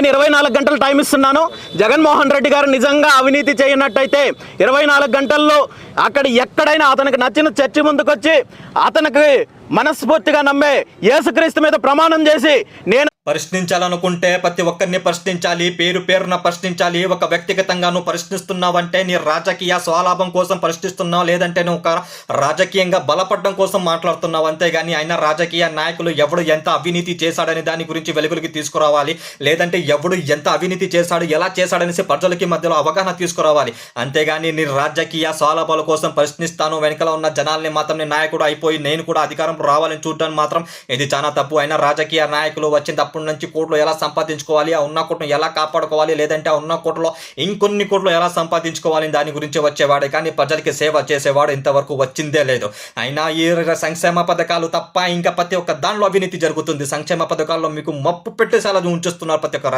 నేను 24 గంటలు టైం ఇస్తున్నాను. జగన్మోహన్ రెడ్డి గారు నిజంగా అవినీతి చేయనట్టయితే 24 గంటల్లో అక్కడ ఎక్కడైనా అతనికి నచ్చిన చర్చి ముందుకొచ్చి అతనికి మనస్ఫూర్తిగా నమ్మే యేసుక్రీస్తు మీద ప్రమాణం చేసి నేను ప్రశ్నించాలనుకుంటే ప్రతి ఒక్కరిని ప్రశ్నించాలి, పేరు పేరున ప్రశ్నించాలి. ఒక వ్యక్తిగతంగా నువ్వు ప్రశ్నిస్తున్నావంటే నీ రాజకీయ స్వలాభం కోసం ప్రశ్నిస్తున్నావు, లేదంటే నువ్వు ఒక రాజకీయంగా బలపడడం కోసం మాట్లాడుతున్నావు. అంతేగాని ఆయన రాజకీయ నాయకులు ఎవడు ఎంత అవినీతి చేశాడని దాని గురించి వెలుగులోకి తీసుకురావాలి, లేదంటే ఎవడు ఎంత అవినీతి చేశాడు, ఎలా చేశాడనేసి ప్రజలకి మధ్యలో అవగాహన తీసుకురావాలి. అంతేగాని నీ రాజకీయ స్వలాభాల కోసం ప్రశ్నిస్తాను వెనకల ఉన్న జనాల్ని మాత్రం నీ నాయకుడు అయిపోయి నేను కూడా అధికారం రావాలని చూడడం మాత్రం ఇది చాలా తప్పు. అయినా రాజకీయ నాయకులు వచ్చిన అప్పటి నుంచి కోట్లు ఎలా సంపాదించుకోవాలి, ఆ ఉన్న కోట్లను ఎలా కాపాడుకోవాలి, లేదంటే ఆ ఉన్న కోట్లో ఇంకొన్ని కోట్లు ఎలా సంపాదించుకోవాలి దాని గురించి వచ్చేవాడే కానీ ప్రజలకి సేవ చేసేవాడు ఇంతవరకు వచ్చిందే లేదు. అయినా ఈ సంక్షేమ పథకాలు తప్ప ఇంకా ప్రతి ఒక్క దానిలో అవినీతి జరుగుతుంది. సంక్షేమ పథకాల్లో మీకు మప్పు పెట్టేసేలా ఉంచేస్తున్నారు ప్రతి ఒక్క